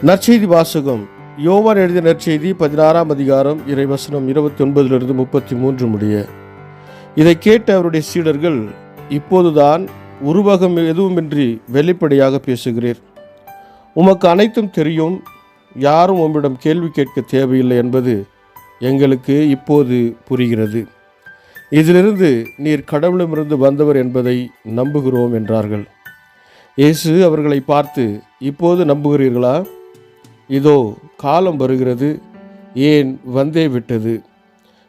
நற்செய்தி வாசகம். யோவான் எழுதிய நற்செய்தி 16ஆம் அதிகாரம் இறைவசனம் 29 33 முடிய. இதை கேட்ட அவருடைய சீடர்கள், இப்போதுதான் உருவகம் எதுவுமின்றி வெளிப்படையாக பேசுகிறீர். உமக்கு அனைத்தும் தெரியும், யாரும் உம்மிடம் கேள்வி கேட்க தேவையில்லை என்பது எங்களுக்கு இப்போது புரிகிறது. இதிலிருந்து நீர் கடவுளிடமிருந்து வந்தவர் என்பதை நம்புகிறோம் என்றார்கள். இயேசு அவர்களை பார்த்து, இப்போது நம்புகிறீர்களா? இதோ காலம் வருகிறது, ஏன் வந்தே விட்டது.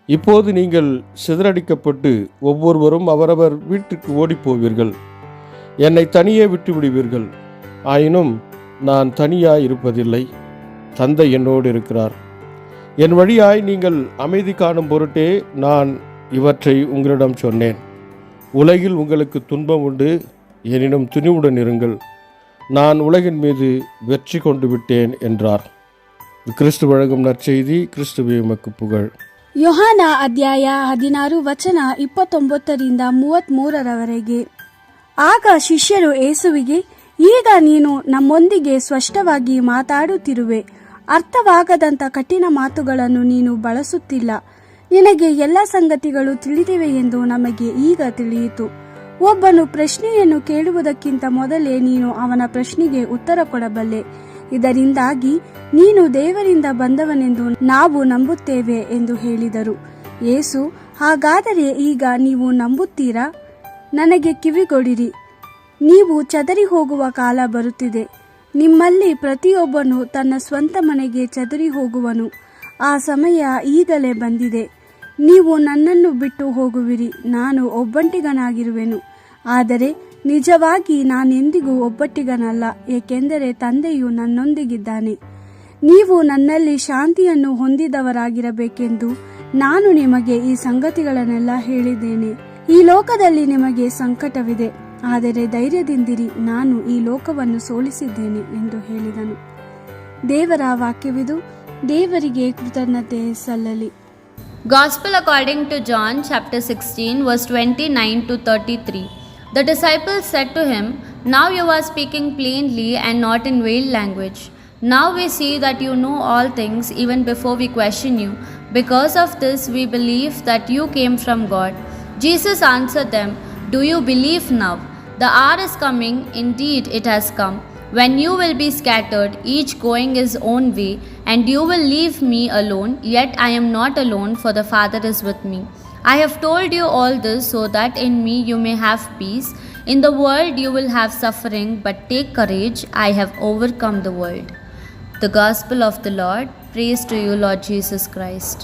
இப்போது நீங்கள் சிதறடிக்கப்பட்டு ஒவ்வொருவரும் அவரவர் வீட்டுக்கு ஓடிப்போவீர்கள். என்னை தனியே விட்டு விடுவீர்கள். ஆயினும் நான் தனியாய் இருப்பதில்லை, தந்தை என்னோடு இருக்கிறார். என் வழியாய் நீங்கள் அமைதி காணும் பொருட்டே நான் இவற்றை உங்களிடம் சொன்னேன். உலகில் உங்களுக்கு துன்பம் உண்டு, எனினும் துணிவுடன் இருங்கள், நான் உலகின் மீது வெற்றி கொண்டு விட்டேன் என்றார். கிறிஸ்து வழங்கும் நற்செய்தி. கிறிஸ்துவே உமக்கு புகழ். ಯೋಹಾನ ಅಧ್ಯಾಯ 16 ವಚನ 29 33 ಆಗ ಶಿಷ್ಯರು ಯೇಸುವಿಗೆ, ಈಗ ನೀನು ನಮ್ಮೊಂದಿಗೆ ಸ್ಪಷ್ಟವಾಗಿ ಮಾತಾಡುತ್ತಿರುವೆ, ಅರ್ಥವಾಗದಂಥ ಕಠಿಣ ಮಾತುಗಳನ್ನು ನೀನು ಬಳಸುತ್ತಿಲ್ಲ. ನಿನಗೆ ಎಲ್ಲ ಸಂಗತಿಗಳು ತಿಳಿದಿವೆ ಎಂದು ನಮಗೆ ಈಗ ತಿಳಿಯಿತು. ಒಬ್ಬನು ಪ್ರಶ್ನೆಯನ್ನು ಕೇಳುವುದಕ್ಕಿಂತ ಮೊದಲೇ ನೀನು ಅವನ ಪ್ರಶ್ನೆಗೆ ಉತ್ತರ ಕೊಡಬಲ್ಲೆ. ಇದರಿಂದಾಗಿ ನೀನು ದೇವರಿಂದ ಬಂದವನೆಂದು ನಾವು ನಂಬುತ್ತೇವೆ ಎಂದು ಹೇಳಿದರು. ಯೇಸು, ಹಾಗಾದರೆ ಈಗ ನೀವು ನಂಬುತ್ತೀರಾ? ನನಗೆ ಕಿವಿಗೊಡಿರಿ. ನೀವು ಚದರಿ ಹೋಗುವ ಕಾಲ ಬರುತ್ತಿದೆ. ನಿಮ್ಮಲ್ಲಿ ಪ್ರತಿಯೊಬ್ಬನು ತನ್ನ ಸ್ವಂತ ಮನೆಗೆ ಚದರಿ ಹೋಗುವನು. ಆ ಸಮಯ ಈಗಲೇ ಬಂದಿದೆ. ನೀವು ನನ್ನನ್ನು ಬಿಟ್ಟು ಹೋಗುವಿರಿ, ನಾನು ಒಬ್ಬಂಟಿಗನಾಗಿರುವೆನು. ಆದರೆ ನಿಜವಾಗಿ ನಾನೆಂದಿಗೂ ಒಬ್ಬಟ್ಟಿಗನಲ್ಲ, ಏಕೆಂದರೆ ತಂದೆಯು ನನ್ನೊಂದಿಗಿದ್ದಾನೆ. ನೀವು ನನ್ನಲ್ಲಿ ಶಾಂತಿಯನ್ನು ಹೊಂದಿದವರಾಗಿರಬೇಕೆಂದು ನಾನು ನಿಮಗೆ ಈ ಸಂಗತಿಗಳನ್ನೆಲ್ಲ ಹೇಳಿದ್ದೇನೆ. ಈ ಲೋಕದಲ್ಲಿ ನಿಮಗೆ ಸಂಕಟವಿದೆ, ಆದರೆ ಧೈರ್ಯದಿಂದಿರಿ, ನಾನು ಈ ಲೋಕವನ್ನು ಸೋಲಿಸಿದ್ದೇನೆ ಎಂದು ಹೇಳಿದನು. ದೇವರ ವಾಕ್ಯವಿದು. ದೇವರಿಗೆ ಕೃತಜ್ಞತೆ ಸಲ್ಲಲಿ. Gospel according to John chapter 16 verse 29 to 33. The disciples said to him, "Now you are speaking plainly and not in veiled language. Now we see that you know all things even before we question you. Because of this we believe that you came from God." Jesus answered them, "Do you believe now? The hour is coming, indeed it has come, when you will be scattered, each going his own way, and you will leave me alone. Yet I am not alone, for the Father is with me. I have told you all this so that in me you may have peace. In the world you will have suffering, but take courage, I have overcome the world." The Gospel of the Lord. Praise to you, Lord Jesus Christ.